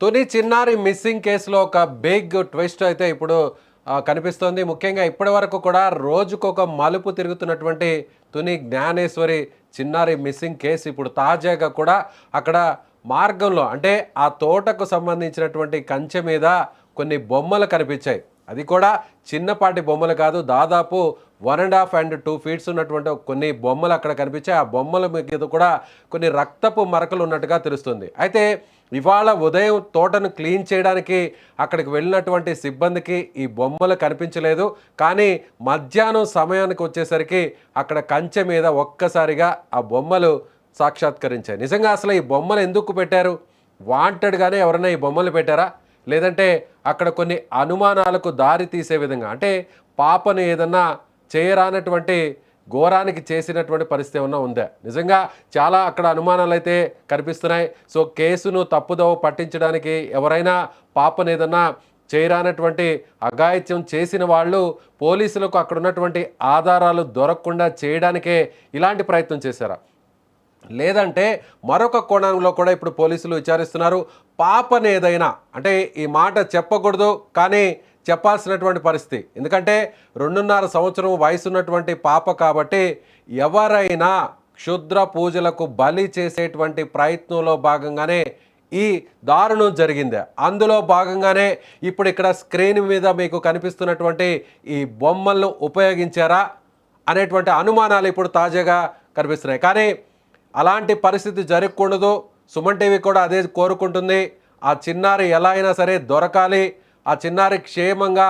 తుని చిన్నారి మిస్సింగ్ కేసులో ఒక బిగ్ ట్విస్ట్ అయితే ఇప్పుడు కనిపిస్తోంది. ముఖ్యంగా ఇప్పటి వరకు కూడా రోజుకొక మలుపు తిరుగుతున్నటువంటి తుని జ్ఞానేశ్వరి చిన్నారి మిస్సింగ్ కేసు ఇప్పుడు తాజాగా కూడా అక్కడ మార్గంలో అంటే ఆ తోటకు సంబంధించినటువంటి కంచె మీద కొన్ని బొమ్మలు కనిపించాయి. అది కూడా చిన్నపాటి బొమ్మలు కాదు, దాదాపు 1.5 and 2 ఫీట్స్ ఉన్నటువంటి కొన్ని బొమ్మలు అక్కడ కనిపించాయి. ఆ బొమ్మల మీద కూడా కొన్ని రక్తపు మరకలు ఉన్నట్టుగా తెలుస్తుంది. అయితే ఇవాళ ఉదయం తోటను క్లీన్ చేయడానికి అక్కడికి వెళ్ళినటువంటి సిబ్బందికి ఈ బొమ్మలు కనిపించలేదు. కానీ మధ్యాహ్నం సమయానికి వచ్చేసరికి అక్కడ కంచె మీద ఒక్కసారిగా ఆ బొమ్మలు సాక్షాత్కరించాయి. నిజంగా అసలు ఈ బొమ్మలు ఎందుకు పెట్టారు? వాంటెడ్గానే ఎవరైనా ఈ బొమ్మలు పెట్టారా? లేదంటే అక్కడ కొన్ని అనుమానాలకు దారి తీసే విధంగా, అంటే పాపను ఏదన్నా చేయరానటువంటి ఘోరానికి చేసినటువంటి పరిస్థితి ఏమన్నా ఉందా? నిజంగా చాలా అక్కడ అనుమానాలు అయితే కనిపిస్తున్నాయి. సో కేసును తప్పుదోవ పట్టించడానికి ఎవరైనా పాపను ఏదన్నా చేయరానటువంటి అఘాయిత్యం చేసిన వాళ్ళు పోలీసులకు అక్కడ ఉన్నటువంటి ఆధారాలు దొరకకుండా చేయడానికే ఇలాంటి ప్రయత్నం చేశారా? లేదంటే మరొక కోణంలో కూడా ఇప్పుడు పోలీసులు విచారిస్తున్నారు. పాపని ఏదైనా, అంటే ఈ మాట చెప్పకూడదు కానీ చెప్పాల్సినటువంటి పరిస్థితి, ఎందుకంటే 2.5 సంవత్సరం వయసు ఉన్నటువంటి పాప కాబట్టి ఎవరైనా క్షుద్ర పూజలకు బలి చేసేటువంటి ప్రయత్నంలో భాగంగానే ఈ దారుణం జరిగింది. అందులో భాగంగానే ఇప్పుడు ఇక్కడ స్క్రీన్ మీద మీకు కనిపిస్తున్నటువంటి ఈ బొమ్మలను ఉపయోగించారా అనేటువంటి అనుమానాలు ఇప్పుడు తాజాగా కనిపిస్తున్నాయి. కానీ అలాంటి పరిస్థితి జరగకూడదు. సుమన్ టీవీ కూడా అదే కోరుకుంటుంది. ఆ చిన్నారి ఎలా అయినా సరే దొరకాలి, ఆ చిన్నారి క్షేమంగా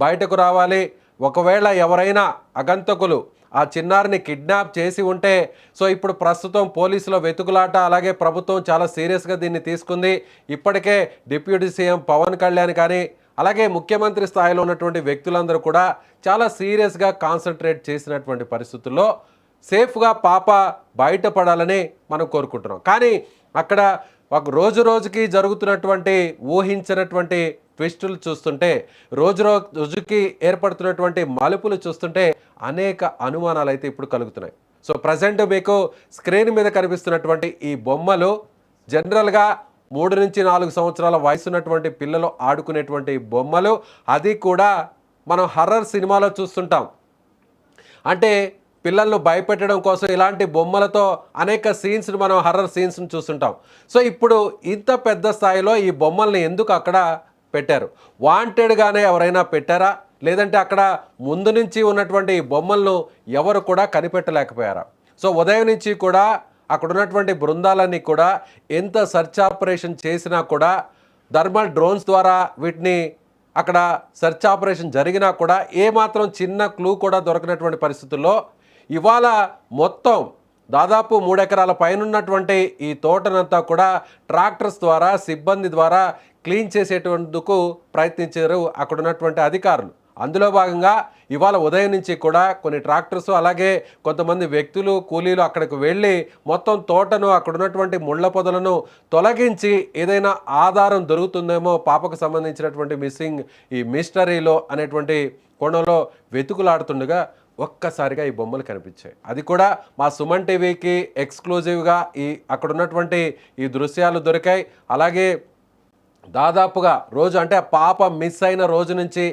బయటకు రావాలి. ఒకవేళ ఎవరైనా అగంతకులు ఆ చిన్నారిని కిడ్నాప్ చేసి ఉంటే, సో ఇప్పుడు ప్రస్తుతం పోలీసుల వెతుకులాట, అలాగే ప్రభుత్వం చాలా సీరియస్గా దీన్ని తీసుకుంది. ఇప్పటికే డిప్యూటీ సీఎం పవన్ కళ్యాణ్ కానీ అలాగే ముఖ్యమంత్రి స్థాయిలో ఉన్నటువంటి వ్యక్తులందరూ కూడా చాలా సీరియస్గా కాన్సన్ట్రేట్ చేసినటువంటి పరిస్థితుల్లో సేఫ్గా పాప బయటపడాలని మనం కోరుకుంటున్నాం. కానీ అక్కడ ఒక రోజుకి జరుగుతున్నటువంటి ఊహించినటువంటి ట్విస్టులు చూస్తుంటే, రోజుకి ఏర్పడుతున్నటువంటి మలుపులు చూస్తుంటే అనేక అనుమానాలు అయితే ఇప్పుడు కలుగుతున్నాయి. సో ప్రజెంట్ మీకు స్క్రీన్ మీద కనిపిస్తున్నటువంటి ఈ బొమ్మలు జనరల్గా 3 నుంచి 4 సంవత్సరాల వయసు ఉన్నటువంటి పిల్లలు ఆడుకునేటువంటి బొమ్మలు. అది కూడా మనం హర్రర్ సినిమాలో చూస్తుంటాం. అంటే పిల్లలను భయపెట్టడం కోసం ఇలాంటి బొమ్మలతో అనేక సీన్స్ని మనం హర్రర్ సీన్స్ని చూస్తుంటాం. సో ఇప్పుడు ఇంత పెద్ద స్థాయిలో ఈ బొమ్మల్ని ఎందుకు అక్కడ పెట్టారు? వాంటెడ్గానే ఎవరైనా పెట్టారా? లేదంటే అక్కడ ముందు నుంచి ఉన్నటువంటి ఈ బొమ్మలను ఎవరు కూడా కనిపెట్టలేకపోయారా? సో ఉదయం నుంచి కూడా అక్కడ ఉన్నటువంటి బృందాలన్నీ కూడా ఎంత సెర్చ్ ఆపరేషన్ చేసినా కూడా, థర్మల్ డ్రోన్స్ ద్వారా వీటిని అక్కడ సెర్చ్ ఆపరేషన్ జరిగినా కూడా ఏమాత్రం చిన్న క్లూ కూడా దొరకనటువంటి పరిస్థితుల్లో ఇవాళ మొత్తం దాదాపు 3 ఎకరాల పైనున్నటువంటి ఈ తోటనంతా కూడా ట్రాక్టర్స్ ద్వారా, సిబ్బంది ద్వారా క్లీన్ చేసేటందుకు ప్రయత్నించారు అక్కడ ఉన్నటువంటి అధికారులు. అందులో భాగంగా ఇవాళ ఉదయం నుంచి కూడా కొన్ని ట్రాక్టర్స్, అలాగే కొంతమంది వ్యక్తులు, కూలీలు అక్కడికి వెళ్ళి మొత్తం తోటను, అక్కడ ఉన్నటువంటి ముళ్ళ పొదలను తొలగించి ఏదైనా ఆధారం దొరుకుతుందేమో పాపకు సంబంధించినటువంటి మిస్సింగ్ ఈ మిస్టరీలో అనేటువంటి కోణంలో వెతుకులాడుతుండగా ఒక్కసారిగా ఈ బొమ్మలు కనిపించాయి. అది కూడా మా సుమన్ టీవీకి ఎక్స్క్లూజివ్గా అక్కడ ఉన్నటువంటి ఈ దృశ్యాలు దొరికాయి. అలాగే దాదాపుగా రోజు, అంటే పాప మిస్ అయిన రోజు నుంచి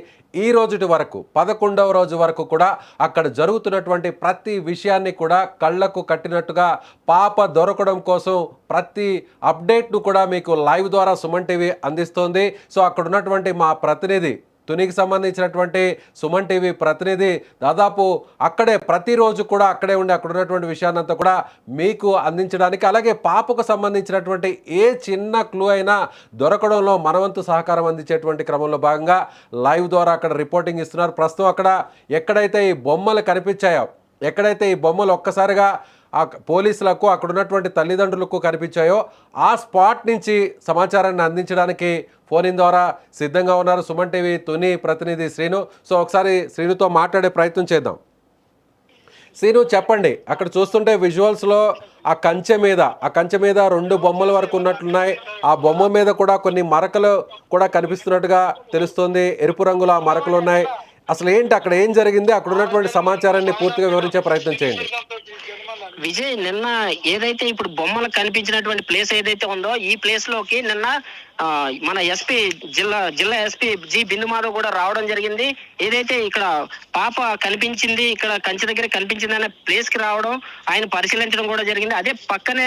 ఈ రోజుటి వరకు 11వ రోజు వరకు కూడా అక్కడ జరుగుతున్నటువంటి ప్రతి విషయాన్ని కూడా కళ్ళకు కట్టినట్టుగా పాప దొరకడం కోసం ప్రతి అప్డేట్ను కూడా మీకు లైవ్ ద్వారా సుమన్ టీవీ అందిస్తోంది. సో అక్కడ ఉన్నటువంటి మా ప్రతినిధి, తునికి సంబంధించినటువంటి సుమన్ టీవీ ప్రతినిధి దాదాపు అక్కడే ప్రతిరోజు కూడా అక్కడే ఉండి అక్కడ ఉన్నటువంటి విషయాన్నంతా కూడా మీకు అందించడానికి, అలాగే పాపకు సంబంధించినటువంటి ఏ చిన్న క్లూ అయినా దొరకడంలో మనవంతు సహకారం అందించేటువంటి క్రమంలో భాగంగా లైవ్ ద్వారా అక్కడ రిపోర్టింగ్ ఇస్తున్నారు. ప్రస్తుతం అక్కడ ఎక్కడైతే ఈ బొమ్మలు కనిపించాయో, ఎక్కడైతే ఈ బొమ్మలు ఒక్కసారిగా ఆ పోలీసులకు, అక్కడ ఉన్నటువంటి తల్లిదండ్రులకు కనిపించాయో ఆ స్పాట్ నుంచి సమాచారాన్ని అందించడానికి ఫోన్ ఇన్ ద్వారా సిద్ధంగా ఉన్నారు సుమన్ టీవీ తుని ప్రతినిధి శ్రీను. సో ఒకసారి శ్రీనుతో మాట్లాడే ప్రయత్నం చేద్దాం. శ్రీను, చెప్పండి, అక్కడ చూస్తుంటే విజువల్స్లో ఆ కంచె మీద 2 బొమ్మల వరకు ఉన్నట్లున్నాయి. ఆ బొమ్మ మీద కూడా కొన్ని మరకలు కూడా కనిపిస్తున్నట్టుగా తెలుస్తుంది. ఎరుపు రంగులో ఆ మరకలు ఉన్నాయి. అసలు ఏంటి, అక్కడ ఏం జరిగింది? అక్కడ ఉన్నటువంటి సమాచారాన్ని పూర్తిగా వివరించే ప్రయత్నం చేయండి. విజయ్, నిన్న ఏదైతే ఇప్పుడు బొమ్మలు కనిపించినటువంటి ప్లేస్ ఏదైతే ఉందో ఈ ప్లేస్ లోకి నిన్న మన ఎస్పీ జిల్లా ఎస్పీ జి బిందు మాధవ్ కూడా రావడం జరిగింది. ఏదైతే ఇక్కడ పాప కనిపించింది, ఇక్కడ కంచె దగ్గర కనిపించింది అనే ప్లేస్ కి రావడం, ఆయన పరిశీలించడం కూడా జరిగింది. అదే పక్కనే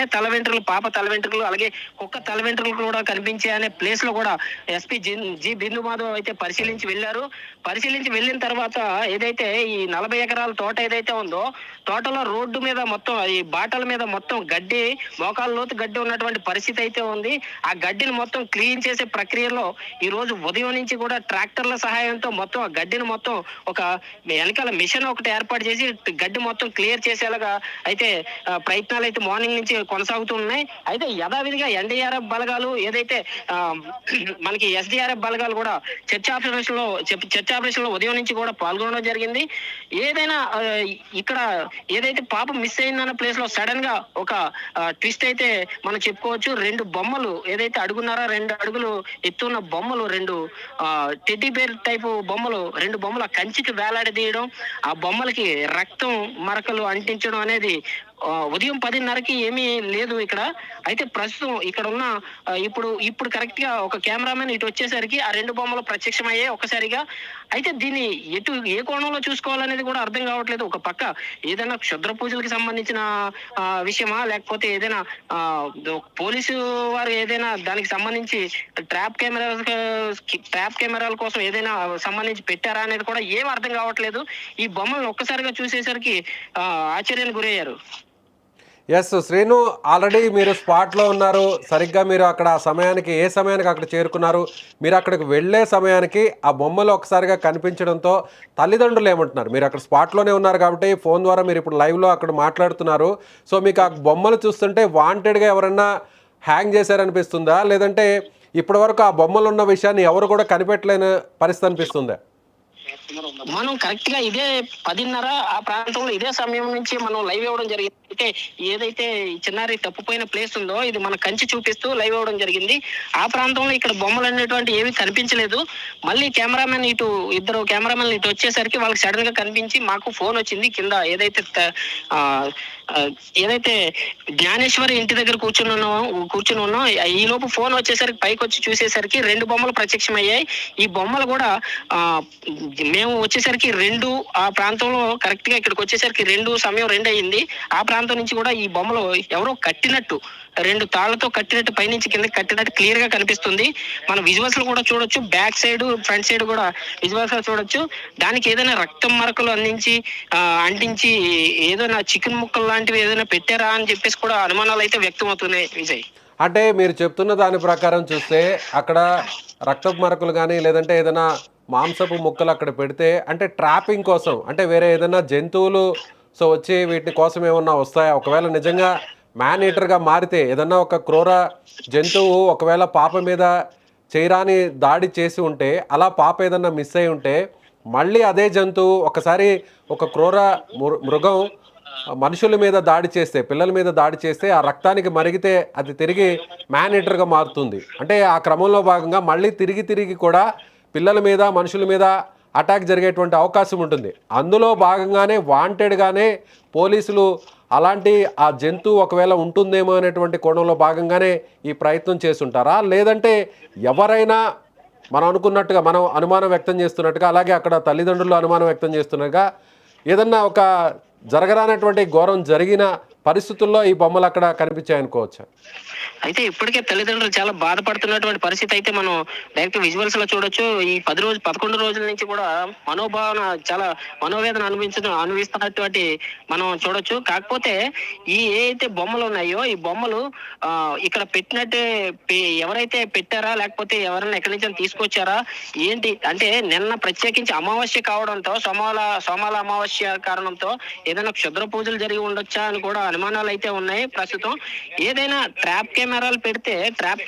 పాప తల వెంట్రుకలు అలాగే కుక్క తల వెంట్రుకలు కూడా కనిపించే అనే ప్లేస్ లో కూడా ఎస్పీ జి బిందు మాధవ్ అయితే పరిశీలించి వెళ్ళారు. పరిశీలించి వెళ్ళిన తర్వాత ఏదైతే ఈ 40 ఎకరాల తోట ఏదైతే ఉందో, తోటలో రోడ్డు మీద మొత్తం ఈ బాటల మీద మొత్తం గడ్డి, మోకాళ్ళ లోతు గడ్డి ఉన్నటువంటి పరిస్థితి అయితే ఉంది. ఆ గడ్డిని మొత్తం క్లీన్ చేసే ప్రక్రియలో ఈ రోజు ఉదయం నుంచి కూడా ట్రాక్టర్ల సహాయంతో మొత్తం ఆ గడ్డిని మొత్తం ఒక వెనకాల మిషన్ ఒకటి ఏర్పాటు చేసి గడ్డి మొత్తం క్లియర్ చేసేలాగా అయితే ప్రయత్నాలు అయితే మార్నింగ్ నుంచి కొనసాగుతూ ఉన్నాయి. అయితే యథావిధిగా ఎన్డీఆర్ఎఫ్ బలగాలు ఏదైతే మనకి ఎస్డీఆర్ఎఫ్ బలగాలు కూడా చర్చ్ ఆపరేషన్ లో ఉదయం నుంచి కూడా పాల్గొనడం జరిగింది. ఏదైనా ఇక్కడ ఏదైతే పాప మిస్ అయిందన్న ప్లేస్ లో సడన్ గా ఒక ట్విస్ట్ అయితే మనం చెప్పుకోవచ్చు. 2 బొమ్మలు ఏదైతే 2 అడుగులు ఎత్తున్న బొమ్మలు, 2 టెడ్డీ బేర్ టైపు బొమ్మలు, 2 బొమ్మల కంచికి వేలాడదీయడం, ఆ బొమ్మలకి రక్తం మరకలు అంటించడం అనేది ఉదయం 10:30కి ఏమీ లేదు ఇక్కడ. అయితే ప్రస్తుతం ఇక్కడ ఉన్న ఇప్పుడు కరెక్ట్ గా ఒక కెమెరామెన్ ఇటు వచ్చేసరికి ఆ 2 బొమ్మలు ప్రత్యక్షమయ్యాయి ఒక్కసారిగా. అయితే దీన్ని ఏ కోణంలో చూసుకోవాలనేది కూడా అర్థం కావట్లేదు. ఒక పక్క ఏదైనా క్షుద్ర పూజలకు సంబంధించిన విషయమా, లేకపోతే ఏదైనా పోలీసు వారు ఏదైనా దానికి సంబంధించి ట్రాప్ కెమెరాల కోసం ఏదైనా సంబంధించి పెట్టారా అనేది కూడా ఏం అర్థం కావట్లేదు. ఈ బొమ్మలను ఒక్కసారిగా చూసేసరికి ఆశ్చర్యానికి గురయ్యారు. ఎస్ శ్రీను, ఆల్రెడీ మీరు స్పాట్లో ఉన్నారు. సరిగ్గా మీరు అక్కడ ఏ సమయానికి అక్కడ చేరుకున్నారు? మీరు అక్కడికి వెళ్ళే సమయానికి ఆ బొమ్మలు ఒకసారిగా కనిపించడంతో తల్లిదండ్రులు ఏమంటున్నారు? మీరు అక్కడ స్పాట్లోనే ఉన్నారు కాబట్టి ఫోన్ ద్వారా మీరు ఇప్పుడు లైవ్లో అక్కడ మాట్లాడుతున్నారు. సో మీకు ఆ బొమ్మలు చూస్తుంటే వాంటెడ్గా ఎవరన్నా హ్యాంగ్ చేశారనిపిస్తుందా, లేదంటే ఇప్పటివరకు ఆ బొమ్మలు ఉన్న విషయాన్ని ఎవరు కూడా కనిపెట్టలేని పరిస్థితి అనిపిస్తుందా? మనం కరెక్ట్ గా ఇదే 10:30 ఆ ప్రాంతంలో ఇదే సమయం నుంచి మనం లైవ్ ఇవ్వడం జరిగింది. అంటే ఏదైతే చిన్నారి తప్పిపోయిన ప్లేస్ ఉందో ఇది మన కంచి చూపిస్తూ లైవ్ ఇవ్వడం జరిగింది. ఆ ప్రాంతంలో ఇక్కడ బొమ్మలు అనేటువంటి ఏవి కనిపించలేదు. మళ్ళీ ఇద్దరు కెమెరామెన్లు ఇటు వచ్చేసరికి వాళ్ళకి సడన్ గా కనిపించి మాకు ఫోన్ వచ్చింది. కింద ఏదైతే జ్ఞానేశ్వరి ఇంటి దగ్గర కూర్చుని ఉన్నాం. ఈ లోపు ఫోన్ వచ్చేసరికి పైకి వచ్చి చూసేసరికి 2 బొమ్మలు ప్రత్యక్షమయ్యాయి. ఈ బొమ్మలు కూడా మేము వచ్చేసరికి 2 ఆ ప్రాంతంలో కరెక్ట్ గా ఇక్కడికి వచ్చేసరికి సమయం 2 అయింది. ఆ ప్రాంతం నుంచి కూడా ఈ బొమ్మలు ఎవరో కట్టినట్టు 2 తాళ్లతో కట్టినట్టు పైనుంచి కింద కట్టినట్టు క్లియర్ గా కనిపిస్తుంది. మన విజువల్స్ లో కూడా చూడొచ్చు, బ్యాక్ సైడ్ ఫ్రంట్ సైడ్ కూడా విజువల్స్ లో చూడొచ్చు. దానికి ఏదైనా రక్తం మరకలు అంటించి ఏదైనా చికెన్ ముక్కలు లాంటివి ఏదైనా పెట్టారా అని చెప్పేసి కూడా అనుమానాలు అయితే వ్యక్తం అవుతున్నాయి విజయ్. అంటే మీరు చెప్తున్న దాని ప్రకారం చూస్తే అక్కడ రక్తపు మరకలు కానీ లేదంటే ఏదైనా మాంసపు ముక్కలు అక్కడ పెడితే అంటే ట్రాపింగ్ కోసం, అంటే వేరే ఏదైనా జంతువులు వచ్చి వీటి కోసం ఏమన్నా వస్తాయా? ఒకవేళ నిజంగా మ్యాన్ ఈటర్గా మారితే ఏదన్నా ఒక క్రూర జంతువు ఒకవేళ పాప మీద చేయరాని దాడి చేసి ఉంటే, అలా పాప ఏదన్నా మిస్ అయి ఉంటే మళ్ళీ అదే జంతువు ఒకసారి ఒక క్రూర మృగం మనుషుల మీద దాడి చేస్తే, పిల్లల మీద దాడి చేస్తే ఆ రక్తానికి మరిగితే అది తిరిగి మ్యాన్ ఈటర్గా మారుతుంది. అంటే ఆ క్రమంలో భాగంగా మళ్ళీ తిరిగి కూడా పిల్లల మీద మనుషుల మీద అటాక్ జరిగేటువంటి అవకాశం ఉంటుంది. అందులో భాగంగానే వాంటెడ్గానే పోలీసులు అలాంటి ఆ జంతువు ఒకవేళ ఉంటుందేమో అనేటువంటి కోణంలో భాగంగానే ఈ ప్రయత్నం చేస్తుంటారా, లేదంటే ఎవరైనా మనం అనుకున్నట్టుగా మనం అనుమానం వ్యక్తం చేస్తున్నట్టుగా అలాగే అక్కడ తల్లిదండ్రులు అనుమానం వ్యక్తం చేస్తున్నట్టుగా ఏదన్నా ఒక జరగరానటువంటి ఘోరం జరిగిన పరిస్థితుల్లో ఈ బొమ్మలు అక్కడ కనిపించాయనుకోవచ్చు? అయితే ఇప్పటికే తల్లిదండ్రులు చాలా బాధపడుతున్నటువంటి పరిస్థితి అయితే మనం డైరెక్ట్ విజువల్స్ లో చూడొచ్చు. ఈ 11 రోజుల నుంచి కూడా చాలా మనోవేదన అనుభవిస్తున్నటువంటి మనం చూడొచ్చు. కాకపోతే ఏదైతే బొమ్మలు ఉన్నాయో ఈ బొమ్మలు ఇక్కడ పెట్టినట్టే ఎవరైతే పెట్టారా, లేకపోతే ఎవరైనా ఎక్కడి నుంచి తీసుకొచ్చారా ఏంటి అంటే నిన్న ప్రత్యేకించి అమావాస్య కావడంతో సోమాల అమావాస్య కారణంతో ఏదైనా క్షుద్ర పూజలు జరిగి ఉండొచ్చా అని కూడా అనుమానాలు అయితే ఉన్నాయి. ప్రస్తుతం ఏదైనా ట్రాప్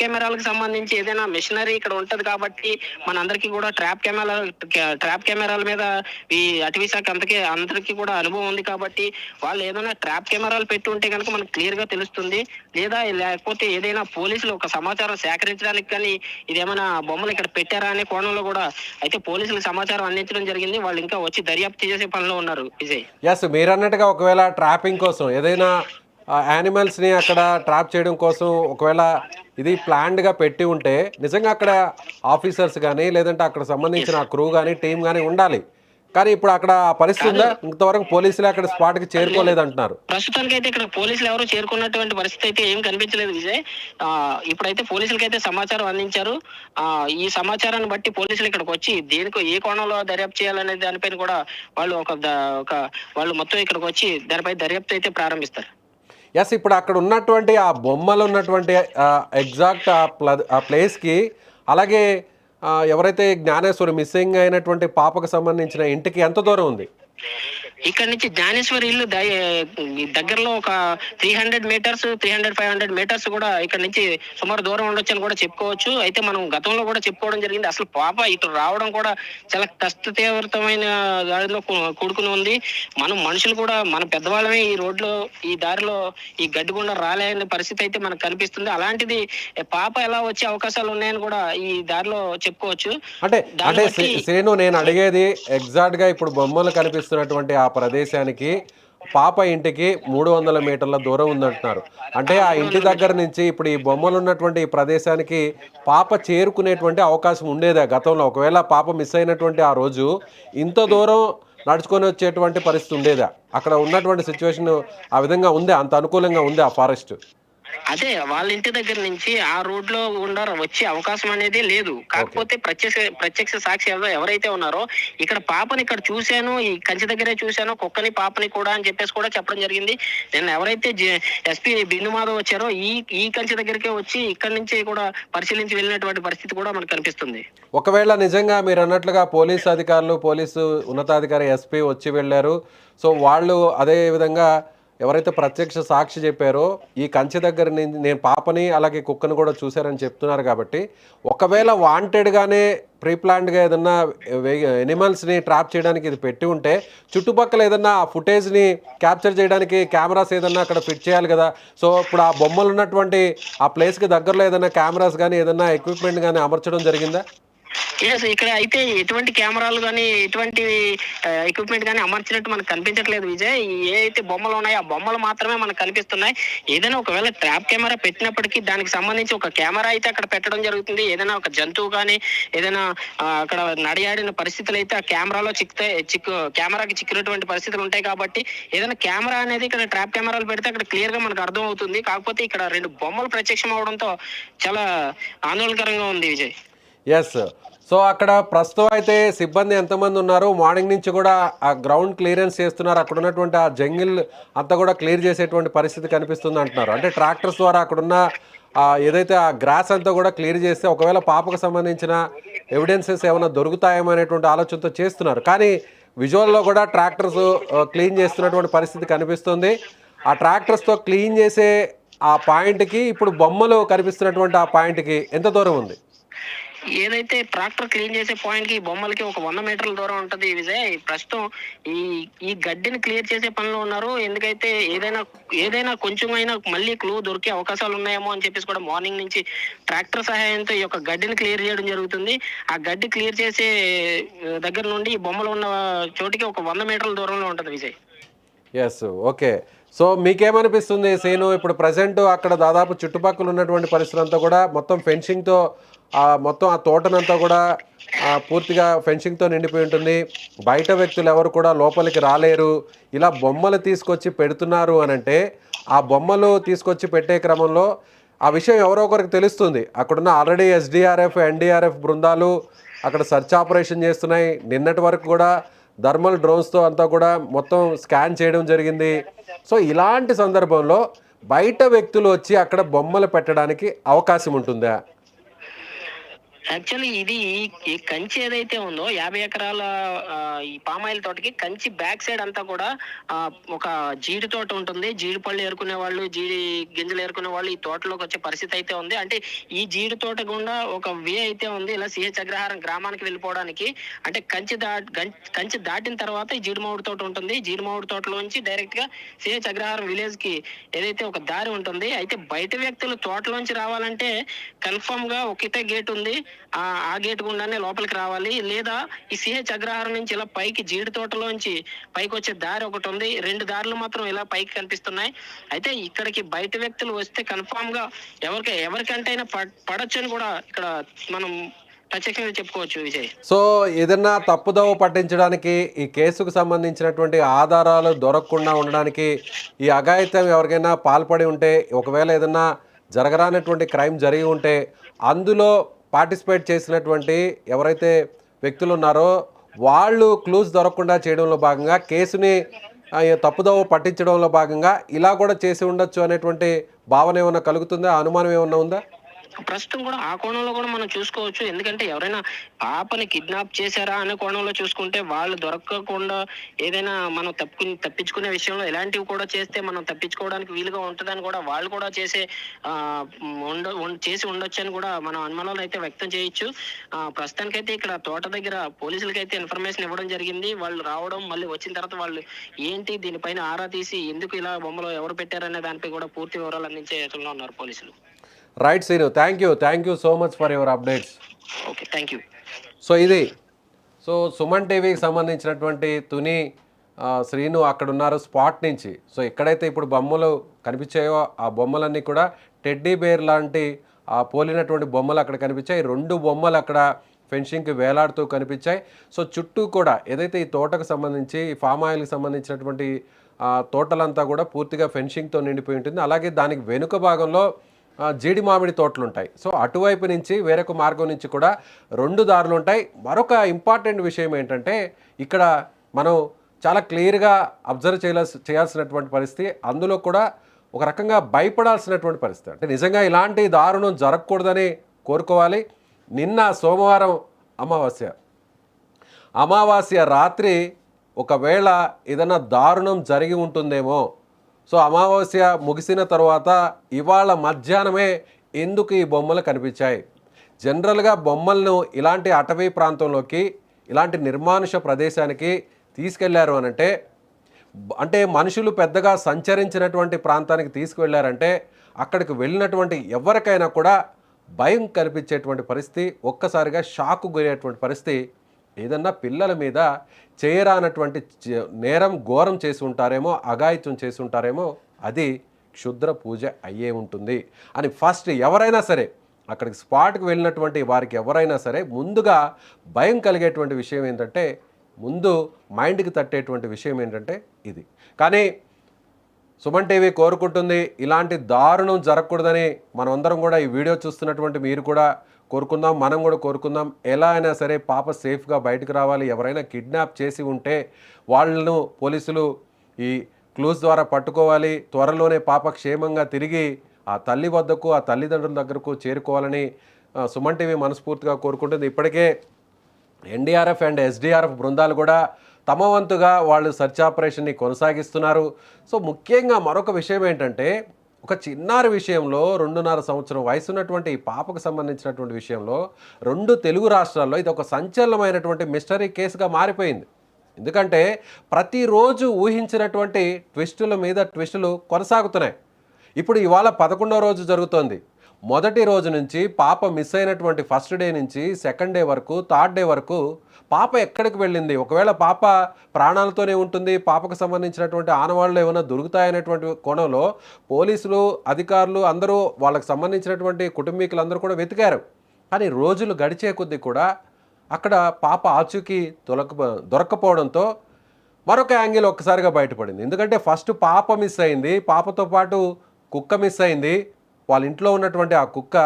కెమెరాలకు సంబంధించి ఏదైనా మిషనరీ ఇక్కడ ఉంటది కాబట్టి మనందరికీ కూడా ట్రాప్ కెమెరాల మీద ఈ అటవీ శాఖ అందరికీ కూడా అనుభవం ఉంది కాబట్టి వాళ్ళు ఏదైనా ట్రాప్ కెమెరాలు పెట్టి ఉంటే కనుక మనకు క్లియర్ గా తెలుస్తుంది. లేకపోతే ఏదైనా పోలీసులు ఒక సమాచారం సేకరించడానికి కానీ ఇదేమైనా బొమ్మలు ఇక్కడ పెట్టారా అనే కోణంలో కూడా అయితే పోలీసులకు సమాచారం అందించడం జరిగింది. వాళ్ళు ఇంకా వచ్చి దర్యాప్తు చేసే పనిలో ఉన్నారు విజయ్. ఎస్, మీరు అన్నట్టుగా ఒకవేళ ట్రాపింగ్ కోసం ఏదైనా యానిమల్స్ని అక్కడ ట్రాప్ చేయడం కోసం ఒకవేళ ఇది ప్లాన్డ్గా పెట్టి ఉంటే నిజంగా అక్కడ ఆఫీసర్స్ కానీ లేదంటే అక్కడ సంబంధించిన క్రూ కానీ టీం కానీ ఉండాలి. కానీ ఇప్పుడు అక్కడ ఆ పరిస్థితి ఉందా? ఇంతవరకు పోలీసులు అక్కడ స్పాట్కి చేరుకోలేదంటున్నారు. ప్రస్తుతానికి అయితే ఇక్కడ పోలీసులు ఎవరు చేరుకున్నటువంటి పరిస్థితి అయితే ఏం కనిపించలేదు విజయ్. ఇప్పుడైతే పోలీసులకి అయితే సమాచారం అందించారు. ఈ సమాచారాన్ని బట్టి పోలీసులు ఇక్కడికి వచ్చి దేనికి ఏ కోణంలో దర్యాప్తు చేయాలనే దానిపైన కూడా వాళ్ళు ఒక వాళ్ళు మొత్తం ఇక్కడికి వచ్చి దానిపై దర్యాప్తు అయితే ప్రారంభిస్తారు. ఎస్, ఇప్పుడు అక్కడ ఉన్నటువంటి ఆ బొమ్మలు ఉన్నటువంటి ఎగ్జాక్ట్ ఆ ప్లేస్కి అలాగే ఎవరైతే జ్ఞానేశ్వరి మిస్సింగ్ అయినటువంటి పాపకు సంబంధించిన ఇంటికి ఎంత దూరం ఉంది? ఇక్కడ నుంచి జ్ఞానేశ్వరి ఇల్లు దగ్గరలో ఒక 300 మీటర్స్ 500 మీటర్స్ కూడా ఇక్కడ నుంచి సుమారు దూరం ఉండొచ్చు అని కూడా చెప్పుకోవచ్చు. అయితే మనం గతంలో కూడా చెప్పుకోవడం జరిగింది. అసలు పాప ఇటు రావడం కూడా చాలా కష్ట తీవ్రతమైన దారిలో కూడుకుని ఉంది. మనం మనుషులు కూడా మన పెద్దవాళ్ళమే ఈ రోడ్లో ఈ దారిలో ఈ గడ్డి గుండా రాలేని పరిస్థితి అయితే మనకు కనిపిస్తుంది. అలాంటిది పాప ఎలా వచ్చే అవకాశాలు ఉన్నాయని కూడా ఈ దారిలో చెప్పుకోవచ్చు. అంటే శ్రీను, నేను అడిగేది ఎగ్జాక్ట్ గా ఇప్పుడు బొమ్మలు కనిపిస్తున్నటువంటి ఆ ప్రదేశానికి పాప ఇంటికి 300 మీటర్ల దూరం ఉందంటున్నారు. అంటే ఆ ఇంటి దగ్గర నుంచి ఇప్పుడు ఈ బొమ్మలు ఉన్నటువంటి ఈ ప్రదేశానికి పాప చేరుకునేటువంటి అవకాశం ఉండేదా గతంలో? ఒకవేళ పాప మిస్ అయినటువంటి ఆ రోజు ఇంత దూరం నడుచుకొని వచ్చేటువంటి పరిస్థితి ఉండేదా? అక్కడ ఉన్నటువంటి సిచ్యువేషన్ ఆ విధంగా ఉందే? అంత అనుకూలంగా ఉందే ఆ ఫారెస్ట్? అదే వాళ్ళ ఇంటి దగ్గర నుంచి ఆ రోడ్ లో గుండా వచ్చే అవకాశం అనేది లేదు. కాకపోతే ప్రత్యక్ష సాక్షి ఎవరైతే ఉన్నారో ఇక్కడ పాపని ఇక్కడ చూశాను, ఈ కంచె దగ్గరే చూశాను, కుక్కని పాపని కూడా అని చెప్పేసి కూడా చెప్పడం జరిగింది. నిన్న ఎవరైతే ఎస్పీ బిందు మాధవ్ వచ్చారో ఈ కంచె దగ్గరికే వచ్చి ఇక్కడ నుంచి కూడా పరిశీలించి వెళ్ళినటువంటి పరిస్థితి కూడా మనకు కనిపిస్తుంది. ఒకవేళ నిజంగా మీరు అన్నట్లుగా పోలీసు అధికారులు, పోలీసు ఉన్నతాధికారి ఎస్పీ వచ్చి వెళ్ళారు, సో వాళ్ళు అదే విధంగా ఎవరైతే ప్రత్యక్ష సాక్షి చెప్పారో ఈ కంచె దగ్గర నుంచి నేను పాపని అలాగే కుక్కను కూడా చూశారని చెప్తున్నారు. కాబట్టి ఒకవేళ వాంటెడ్గానే ప్రీప్లాన్డ్గా ఏదన్నా ఎనిమల్స్ని ట్రాప్ చేయడానికి ఇది పెట్టి ఉంటే చుట్టుపక్కల ఏదన్నా ఆ ఫుటేజ్ని క్యాప్చర్ చేయడానికి కెమెరాస్ ఏదన్నా అక్కడ ఫిట్ చేయాలి కదా. సో ఇప్పుడు ఆ బొమ్మలు ఉన్నటువంటి ఆ ప్లేస్కి దగ్గరలో ఏదైనా కెమెరాస్ కానీ ఏదన్నా ఎక్విప్మెంట్ కానీ అమర్చడం జరిగిందా? ఇక్కడ అయితే ఎటువంటి కెమెరాలు కానీ ఎటువంటి ఎక్విప్మెంట్ కానీ అమర్చినట్టు మనకు కనిపించట్లేదు విజయ్. ఏ అయితే బొమ్మలు ఉన్నాయో ఆ బొమ్మలు మాత్రమే మనకు కనిపిస్తున్నాయి. ఏదైనా ఒకవేళ ట్రాప్ కెమెరా పెట్టినప్పటికీ దానికి సంబంధించి ఒక కెమెరా అయితే అక్కడ పెట్టడం జరుగుతుంది. ఏదైనా ఒక జంతువు కానీ ఏదైనా అక్కడ నడియాడిన పరిస్థితులు అయితే ఆ కెమెరాలో కెమెరాకి చిక్కినటువంటి పరిస్థితులు ఉంటాయి. కాబట్టి ఏదైనా కెమెరా అనేది ఇక్కడ ట్రాప్ కెమెరాలు పెడితే అక్కడ క్లియర్ గా మనకు అర్థం అవుతుంది. కాకపోతే ఇక్కడ 2 బొమ్మలు ప్రత్యక్షం అవడంతో చాలా ఆందోళనకరంగా ఉంది విజయ్. ఎస్, సో అక్కడ ప్రస్తుతం అయితే సిబ్బంది ఎంతమంది ఉన్నారు? మార్నింగ్ నుంచి కూడా ఆ గ్రౌండ్ క్లియరెన్స్ చేస్తున్నారు. అక్కడ ఉన్నటువంటి ఆ జంగిల్ అంతా కూడా క్లియర్ చేసేటువంటి పరిస్థితి కనిపిస్తుంది అంటున్నారు. అంటే ట్రాక్టర్స్ ద్వారా అక్కడున్న ఏదైతే ఆ గ్రాస్ అంతా కూడా క్లియర్ చేస్తే ఒకవేళ పాపకు సంబంధించిన ఎవిడెన్సెస్ ఏమైనా దొరుకుతాయేమో అనేటువంటి ఆలోచనతో చేస్తున్నారు. కానీ విజువల్లో కూడా ట్రాక్టర్స్ క్లీన్ చేస్తున్నటువంటి పరిస్థితి కనిపిస్తుంది. ఆ ట్రాక్టర్స్తో క్లీన్ చేసే ఆ పాయింట్కి ఇప్పుడు బొమ్మలు కనిపిస్తున్నటువంటి ఆ పాయింట్కి ఎంత దూరం ఉంది? ఏదైతే ట్రాక్టర్ క్లీన్ చేసే పాయింట్ కి బొమ్మలకి ఒక 100 మీటర్ల దూరం ఉంటది విజయ్. ప్రస్తుతం ఈ గడ్డిని క్లియర్ చేసే పనిలో ఉన్నారు. ఎందుకైతే ఏదైనా కొంచెమైనా మళ్ళీ క్లూ దొరికే అవకాశాలు ఉన్నాయేమో అని చెప్పేసి కూడా మార్నింగ్ నుంచి ట్రాక్టర్ సహాయంతో ఈ యొక్క గడ్డిని క్లియర్ చేయడం జరుగుతుంది. ఆ గడ్డి క్లియర్ చేసే దగ్గర నుండి ఈ బొమ్మలు ఉన్న చోటికి ఒక 100 మీటర్ల దూరంలో ఉంటది విజయ్. Yes, okay. సో మీకేమనిపిస్తుంది సీను? ఇప్పుడు ప్రజెంట్ అక్కడ దాదాపు చుట్టుపక్కల ఉన్నటువంటి పరిస్థితులంతా కూడా మొత్తం ఫెన్సింగ్తో మొత్తం ఆ తోటనంతా కూడా పూర్తిగా ఫెన్సింగ్తో నిండిపోయి ఉంటుంది. బయట వ్యక్తులు ఎవరు కూడా లోపలికి రాలేరు. ఇలా బొమ్మలు తీసుకొచ్చి పెడుతున్నారు అని అంటే ఆ బొమ్మలు తీసుకొచ్చి పెట్టే క్రమంలో ఆ విషయం ఎవరో ఒకరికి తెలుస్తుంది. అక్కడున్న ఆల్రెడీ ఎస్డిఆర్ఎఫ్, ఎన్డీఆర్ఎఫ్ బృందాలు అక్కడ సర్చ్ ఆపరేషన్ చేస్తున్నాయి. నిన్నటి వరకు కూడా థర్మల్ డ్రోన్స్తో అంతా కూడా మొత్తం స్కాన్ చేయడం జరిగింది. సో ఇలాంటి సందర్భంలో బయట వ్యక్తులు వచ్చి అక్కడ బొమ్మలు పెట్టడానికి అవకాశం ఉంటుందా? యాక్చువల్లీ ఇది ఈ కంచి ఏదైతే ఉందో 50 ఎకరాల ఈ పామాయిల్ తోటకి కంచి బ్యాక్ సైడ్ అంతా కూడా ఒక జీడి తోట ఉంటుంది. జీడి పళ్ళు ఏరుకునే వాళ్ళు, జీడి గింజలు ఏరుకునే వాళ్ళు ఈ తోటలోకి వచ్చే పరిస్థితి అయితే ఉంది. అంటే ఈ జీడి తోట గుండా ఒక వే అయితే ఉంది ఇలా సిహెచ్ అగ్రహారం గ్రామానికి వెళ్ళిపోవడానికి. అంటే కంచి దాటిన తర్వాత ఈ జీడి మామిడి తోట ఉంటుంది. జీడి మామిడి తోటలోంచి డైరెక్ట్ గా సిహెచ్ అగ్రహారం విలేజ్ కి ఏదైతే ఒక దారి ఉంటుంది. అయితే బయట వ్యక్తులు తోటలోంచి రావాలంటే కన్ఫర్మ్ గా ఒకటే గేట్ ఉంది. ఆ గేట్ గుండానే లోపలికి రావాలి, లేదా ఈ సిహెచ్ అగ్రహారం నుంచి ఇలా పైకి జీడి తోటలోంచి పైకి వచ్చే దారి ఒకటి ఉంది. 2 దారులు మాత్రం ఇలా పైకి కనిపిస్తున్నాయి. అయితే ఇక్కడికి బయట వ్యక్తులు వస్తే కన్ఫామ్ గా ఎవరికంటైనా పడొచ్చు అని కూడా ఇక్కడ మనం ప్రత్యక్షంగా చెప్పుకోవచ్చు విజయ్. సో ఏదన్నా తప్పుదోవ పట్టించడానికి, ఈ కేసుకు సంబంధించినటువంటి ఆధారాలు దొరకకుండా ఉండడానికి, ఈ అఘాయిత్యం ఎవరికైనా పాల్పడి ఉంటే, ఒకవేళ ఏదన్నా జరగరానటువంటి క్రైమ్ జరిగి ఉంటే, అందులో పార్టిసిపేట్ చేసినటువంటి ఎవరైతే వ్యక్తులు ఉన్నారో వాళ్ళు క్లూస్ దొరకకుండా చేయడంలో భాగంగా, కేసుని తప్పుదోవ పట్టించడంలో భాగంగా ఇలా కూడా చేసి ఉండొచ్చు అనేటువంటి భావన ఏమన్నా కలుగుతుందా? అనుమానం ఏమన్నా ఉందా? ప్రస్తుతం కూడా ఆ కోణంలో కూడా మనం చూసుకోవచ్చు. ఎందుకంటే ఎవరైనా పాపని కిడ్నాప్ చేశారా అనే కోణంలో చూసుకుంటే వాళ్ళు దొరకకుండా ఏదైనా మనం తప్పించుకునే విషయంలో ఇలాంటివి కూడా చేస్తే మనం తప్పించుకోవడానికి వీలుగా ఉంటుందని కూడా వాళ్ళు కూడా చేసి ఉండొచ్చు అని కూడా మనం అనుమానాలు అయితే వ్యక్తం చేయొచ్చు. ప్రస్తుతానికైతే ఇక్కడ తోట దగ్గర పోలీసులకైతే ఇన్ఫర్మేషన్ ఇవ్వడం జరిగింది. వాళ్ళు రావడం, మళ్ళీ వచ్చిన తర్వాత వాళ్ళు ఏంటి దీనిపైన ఆరా తీసి ఎందుకు ఇలా బొమ్మలు ఎవరు పెట్టారనే దానిపై కూడా పూర్తి వివరాలు అందించే యోచనలో ఉన్నారు పోలీసులు. Right Seenu, thank you so much for your updates. Okay, thank you. So Suman టీవీకి సంబంధించినటువంటి తుని శ్రీను అక్కడ ఉన్నారు స్పాట్ నుంచి. సో ఎక్కడైతే ఇప్పుడు బొమ్మలు కనిపించాయో ఆ బొమ్మలన్నీ కూడా టెడ్డీ బేర్ లాంటి పోలినటువంటి బొమ్మలు అక్కడ కనిపించాయి. 2 బొమ్మలు అక్కడ ఫెన్సింగ్కి వేలాడుతూ కనిపించాయి. సో చుట్టూ కూడా ఏదైతే ఈ తోటకు సంబంధించి, ఈ ఫామ్ ఆయిల్కి సంబంధించినటువంటి తోటలంతా కూడా పూర్తిగా ఫెన్సింగ్తో నిండిపోయి ఉంటుంది. అలాగే దానికి వెనుక భాగంలో జీడి మామిడి తోటలు ఉంటాయి. సో అటువైపు నుంచి వేరొక మార్గం నుంచి కూడా 2 దారులు ఉంటాయి. మరొక ఇంపార్టెంట్ విషయం ఏంటంటే, ఇక్కడ మనం చాలా క్లియర్గా అబ్జర్వ్ చేయాల్సినటువంటి పరిస్థితి, అందులో కూడా ఒక రకంగా భయపడాల్సినటువంటి పరిస్థితి. అంటే నిజంగా ఇలాంటి దారుణం జరగకూడదని కోరుకోవాలి. నిన్న సోమవారం అమావాస్య రాత్రి ఒకవేళ ఏదైనా దారుణం జరిగి ఉంటుందేమో. సో అమావాస్య ముగిసిన తర్వాత ఇవాళ మధ్యాహ్నమే ఎందుకు ఈ బొమ్మలు కనిపించాయి? జనరల్గా బొమ్మలను ఇలాంటి అటవీ ప్రాంతంలోకి, ఇలాంటి నిర్మానుష ప్రదేశానికి తీసుకెళ్లారు అంటే మనుషులు పెద్దగా సంచరించినటువంటి ప్రాంతానికి తీసుకువెళ్ళారంటే అక్కడికి వెళ్ళినటువంటి ఎవరికైనా కూడా భయం కనిపించేటువంటి పరిస్థితి, ఒక్కసారిగా షాకు గురేటువంటి పరిస్థితి. ఏదన్నా పిల్లల మీద చేయరానటువంటి నేరం ఘోరం చేసి ఉంటారేమో, అఘాయిత్యం చేసి ఉంటారేమో, అది క్షుద్ర పూజ అయ్యే ఉంటుంది అని ఫస్ట్ ఎవరైనా సరే అక్కడికి స్పాట్కి వెళ్ళినటువంటి వారికి ఎవరైనా సరే ముందుగా భయం కలిగేటువంటి విషయం ఏంటంటే, ముందు మైండ్కి తట్టేటువంటి విషయం ఏంటంటే ఇది. కానీ సుమన్ టీవీ కోరుకుంటుంది ఇలాంటి దారుణం జరగకూడదని. మనమందరం కూడా ఈ వీడియో చూస్తున్నటువంటి మీరు కూడా కోరుకుందాం, మనం కూడా కోరుకుందాం. ఎలా అయినా సరే పాప సేఫ్గా బయటకు రావాలి. ఎవరైనా కిడ్నాప్ చేసి ఉంటే వాళ్ళను పోలీసులు ఈ క్లూస్ ద్వారా పట్టుకోవాలి. త్వరలోనే పాప క్షేమంగా తిరిగి ఆ తల్లి వద్దకు, ఆ తల్లిదండ్రుల దగ్గరకు చేరుకోవాలని సుమన్ టీవీ మనస్ఫూర్తిగా కోరుకుంటుంది. ఇప్పటికే ఎన్డీఆర్ఎఫ్ అండ్ ఎస్డీఆర్ఎఫ్ బృందాలు కూడా తమ వంతుగా వాళ్ళు సెర్చ్ ఆపరేషన్ని కొనసాగిస్తున్నారు. సో ముఖ్యంగా మరొక విషయం ఏంటంటే, ఒక చిన్నారి విషయంలో 2.5 సంవత్సరం వయసు ఉన్నటువంటి ఈ పాపకు సంబంధించినటువంటి విషయంలో 2 తెలుగు రాష్ట్రాల్లో ఇది ఒక సంచలనమైనటువంటి మిస్టరీ కేసుగా మారిపోయింది. ఎందుకంటే ప్రతిరోజు ఊహించినటువంటి ట్విస్టుల మీద ట్విస్టులు కొనసాగుతున్నాయి. ఇప్పుడు ఇవాళ 11వ రోజు జరుగుతోంది. మొదటి రోజు నుంచి పాప మిస్ అయినటువంటి ఫస్ట్ డే నుంచి సెకండ్ డే వరకు, థర్డ్ డే వరకు పాప ఎక్కడికి వెళ్ళింది, ఒకవేళ పాప ప్రాణాలతోనే ఉంటుంది, పాపకు సంబంధించినటువంటి ఆనవాళ్ళు ఏమైనా దొరుకుతాయనేటువంటి కోణంలో పోలీసులు, అధికారులు అందరూ, వాళ్ళకి సంబంధించినటువంటి కుటుంబీకులందరూ కూడా వెతికారు. కానీ రోజులు గడిచే కొద్దీ కూడా అక్కడ పాప ఆచూకీ దొరక్కపోవడంతో మరొక యాంగిల్ ఒక్కసారిగా బయటపడింది. ఎందుకంటే ఫస్ట్ పాప మిస్ అయింది, పాపతో పాటు కుక్క మిస్ అయింది. వాళ్ళ ఇంట్లో ఉన్నటువంటి ఆ కుక్క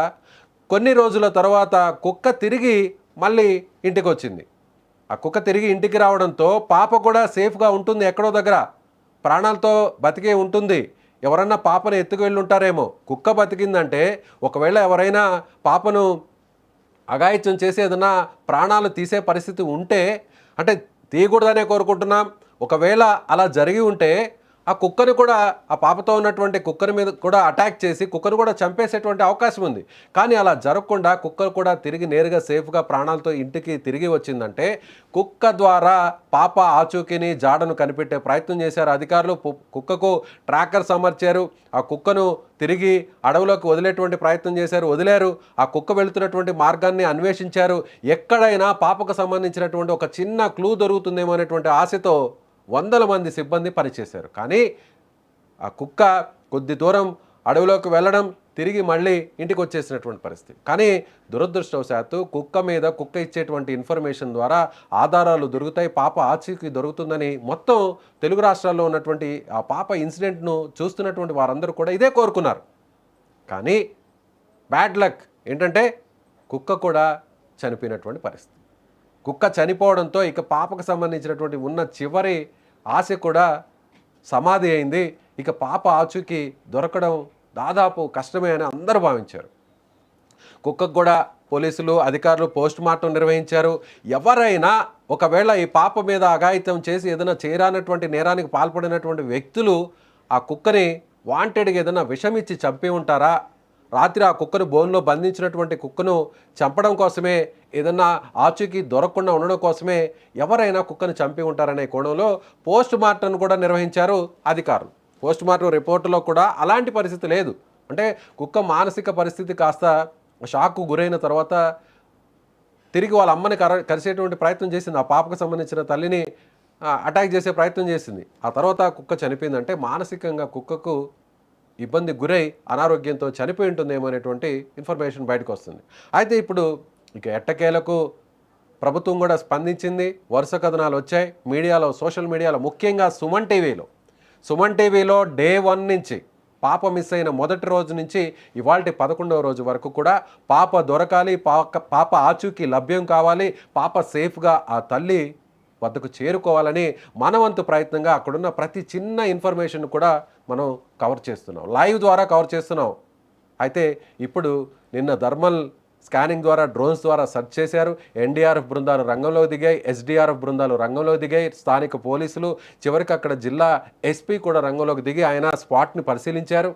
కొన్ని రోజుల తర్వాత కుక్క తిరిగి మళ్ళీ ఇంటికి వచ్చింది. ఆ కుక్క తిరిగి ఇంటికి రావడంతో పాప కూడా సేఫ్గా ఉంటుంది, ఎక్కడో దగ్గర ప్రాణాలతో బతికే ఉంటుంది. ఎవరన్నా పాపను ఎత్తుకు వెళ్ళి ఉంటారేమో. కుక్క బతికిందంటే ఒకవేళ ఎవరైనా పాపను అఘాయిత్యం చేసి ఏదన్నా ప్రాణాలు తీసే పరిస్థితి ఉంటే, అంటే తీయకూడదనే కోరుకుంటున్నాం. ఒకవేళ అలా జరిగి ఉంటే ఆ కుక్కను కూడా, ఆ పాపతో ఉన్నటువంటి కుక్కని మీద కూడా అటాక్ చేసి కుక్కను కూడా చంపేసేటువంటి అవకాశం ఉంది. కానీ అలా జరగకుండా కుక్క కూడా తిరిగి నేరుగా సేఫ్గా ప్రాణాలతో ఇంటికి తిరిగి వచ్చిందంటే కుక్క ద్వారా పాప ఆచూకీని జాడను కనిపెట్టే ప్రయత్నం చేశారు అధికారులు. కుక్కకు ట్రాకర్స్ అమర్చారు. ఆ కుక్కను తిరిగి అడవిలోకి వదిలేటువంటి ప్రయత్నం చేశారు, వదిలేరు. ఆ కుక్క వెళుతున్నటువంటి మార్గాన్ని అన్వేషించారు. ఎక్కడైనా పాపకు సంబంధించినటువంటి ఒక చిన్న క్లూ దొరుకుతుందేమో అనేటువంటి ఆశతో వందల మంది సిబ్బంది పనిచేశారు. కానీ ఆ కుక్క కొద్ది దూరం అడవిలోకి వెళ్ళడం, తిరిగి మళ్ళీ ఇంటికి వచ్చేసినటువంటి పరిస్థితి. కానీ దురదృష్టవశాత్తు కుక్క మీద కుక్క ఇచ్చేటువంటి ఇన్ఫర్మేషన్ ద్వారా ఆధారాలు దొరుకుతాయి, పాప ఆచూకీ దొరుకుతుందని మొత్తం తెలుగు రాష్ట్రాల్లో ఉన్నటువంటి ఆ పాప ఇన్సిడెంట్ను చూస్తున్నటువంటి వారందరూ కూడా ఇదే కోరుకున్నారు. కానీ బ్యాడ్ లక్ ఏంటంటే కుక్క కూడా చనిపోయినటువంటి పరిస్థితి. కుక్క చనిపోవడంతో ఇక పాపకు సంబంధించినటువంటి ఉన్న చివరి ఆశ కూడా సమాధి అయింది. ఇక పాప ఆచూకీ దొరకడం దాదాపు కష్టమే అని అందరూ భావించారు. కుక్కకు కూడా పోలీసులు అధికారులు పోస్ట్ మార్టం నిర్వహించారు. ఎవరైనా ఒకవేళ ఈ పాప మీద అఘాయిత్యం చేసి ఏదైనా చేరానటువంటి నేరానికి పాల్పడినటువంటి వ్యక్తులు ఆ కుక్కని వాంటెడ్గా ఏదైనా విషం ఇచ్చి చంపి ఉంటారా, రాత్రి ఆ కుక్కను బోన్లో బంధించినటువంటి కుక్కను చంపడం కోసమే, ఏదన్నా ఆచూకీ దొరకకుండా ఉండడం కోసమే ఎవరైనా కుక్కను చంపి ఉంటారనే కోణంలో పోస్ట్ మార్టం కూడా నిర్వహించారు అధికారులు. పోస్ట్ మార్టం రిపోర్టులో కూడా అలాంటి పరిస్థితి లేదు. అంటే కుక్క మానసిక పరిస్థితి కాస్త షాక్కు గురైన తర్వాత తిరిగి వాళ్ళ అమ్మని కలిసేటువంటి ప్రయత్నం చేసింది. ఆ పాపకు సంబంధించిన తల్లిని అటాక్ చేసే ప్రయత్నం చేసింది. ఆ తర్వాత కుక్క చనిపోయిందంటే మానసికంగా కుక్కకు ఇబ్బంది గురై అనారోగ్యంతో చనిపోయి ఉంటుందేమో అనేటువంటి ఇన్ఫర్మేషన్ బయటకు వస్తుంది. అయితే ఇప్పుడు ఇక ఎట్టకేలకు ప్రభుత్వం కూడా స్పందించింది. వరుస కథనాలు వచ్చాయి మీడియాలో, సోషల్ మీడియాలో, ముఖ్యంగా సుమన్ టీవీలో డే 1 నుంచి పాప మిస్ అయిన మొదటి రోజు నుంచి ఇవాల్టి 11వ రోజు వరకు కూడా పాప దొరకాలి, పాప ఆచూకీ లభ్యం కావాలి, పాప సేఫ్గా ఆ తల్లి వద్దకు చేరుకోవాలని మనవంతు ప్రయత్నంగా అక్కడున్న ప్రతి చిన్న ఇన్ఫర్మేషన్ కూడా మనం కవర్ చేస్తున్నాం, లైవ్ ద్వారా కవర్ చేస్తున్నాం. అయితే ఇప్పుడు నిన్న థర్మల్ స్కానింగ్ ద్వారా, డ్రోన్స్ ద్వారా సెర్చ్ చేశారు. ఎన్డీఆర్ఎఫ్ బృందాలు రంగంలో దిగాయి, ఎస్డీఆర్ఎఫ్ బృందాలు రంగంలో దిగాయి, స్థానిక పోలీసులు, చివరికి అక్కడ జిల్లా ఎస్పీ కూడా రంగంలోకి దిగి ఆయన స్పాట్ని పరిశీలించారు.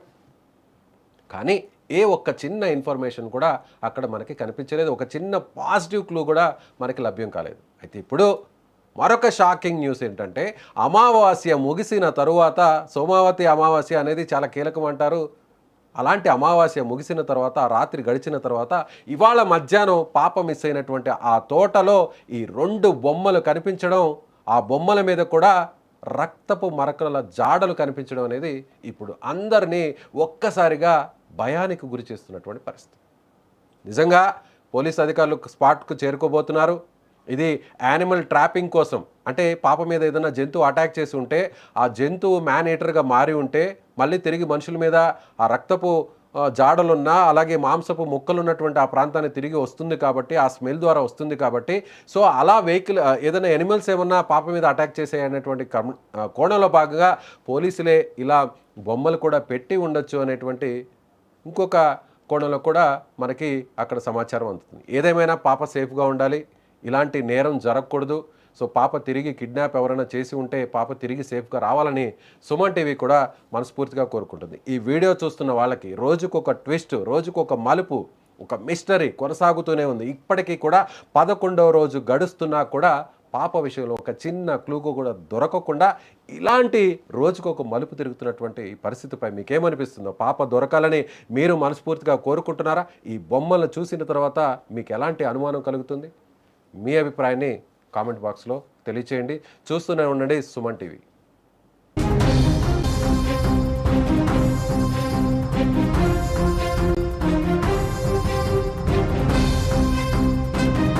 కానీ ఏ ఒక్క చిన్న ఇన్ఫర్మేషన్ కూడా అక్కడ మనకి కనిపించలేదు. ఒక చిన్న పాజిటివ్ క్లూ కూడా మనకి లభ్యం కాలేదు. అయితే ఇప్పుడు మరొక షాకింగ్ న్యూస్ ఏంటంటే అమావాస్య ముగిసిన తరువాత, సోమావతి అమావాస్య అనేది చాలా కీలకం అంటారు. అలాంటి అమావాస్య ముగిసిన తర్వాత, రాత్రి గడిచిన తర్వాత ఇవాళ మధ్యాహ్నం పాప మిస్ అయినటువంటి ఆ తోటలో ఈ 2 బొమ్మలు కనిపించడం, ఆ బొమ్మల మీద కూడా రక్తపు మరకల జాడలు కనిపించడం అనేది ఇప్పుడు అందరినీ ఒక్కసారిగా భయానికి గురి చేస్తున్నటువంటి పరిస్థితి. నిజంగా పోలీస్ అధికారులు స్పాట్కు చేరుకోబోతున్నారు. ఇది యానిమల్ ట్రాపింగ్ కోసం, అంటే పాప మీద ఏదైనా జంతువు అటాక్ చేసి ఉంటే ఆ జంతువు మ్యాన్ ఈటర్గా మారి ఉంటే మళ్ళీ తిరిగి మనుషుల మీద ఆ రక్తపు జాడలున్నా, అలాగే మాంసపు ముక్కలు ఉన్నటువంటి ఆ ప్రాంతాన్ని తిరిగి వస్తుంది కాబట్టి, ఆ స్మెల్ ద్వారా వస్తుంది కాబట్టి, సో అలా వెహికల్ ఏదైనా ఎనిమల్స్ ఏమన్నా పాప మీద అటాక్ చేసే అనేటువంటి కోణంలో భాగంగా పోలీసులే ఇలా బొమ్మలు కూడా పెట్టి ఉండొచ్చు అనేటువంటి ఇంకొక కోణంలో కూడా మనకి అక్కడ సమాచారం అందుతుంది. ఏదేమైనా పాప సేఫ్గా ఉండాలి, ఇలాంటి నేరం జరగకూడదు. సో పాప తిరిగి కిడ్నాప్ ఎవరైనా చేసి ఉంటే పాప తిరిగి సేఫ్గా రావాలని సుమన్ టీవీ కూడా మనస్ఫూర్తిగా కోరుకుంటుంది. ఈ వీడియో చూస్తున్న వాళ్ళకి రోజుకొక ట్విస్ట్, రోజుకొక మలుపు, ఒక మిస్టరీ కొనసాగుతూనే ఉంది. ఇప్పటికీ కూడా 11వ రోజు గడుస్తున్నా కూడా పాప విషయంలో ఒక చిన్న క్లూకు కూడా దొరకకుండా ఇలాంటి రోజుకొక మలుపు తిరుగుతున్నటువంటి ఈ పరిస్థితిపై మీకేమనిపిస్తుందో, పాప దొరకాలని మీరు మనస్ఫూర్తిగా కోరుకుంటున్నారా? ఈ బొమ్మలను చూసిన తర్వాత మీకు ఎలాంటి అనుమానం కలుగుతుంది? మీ అభిప్రాయాన్ని కామెంట్ బాక్స్లో తెలియచేయండి. చూస్తూనే ఉండండి సుమన్ టీవీ.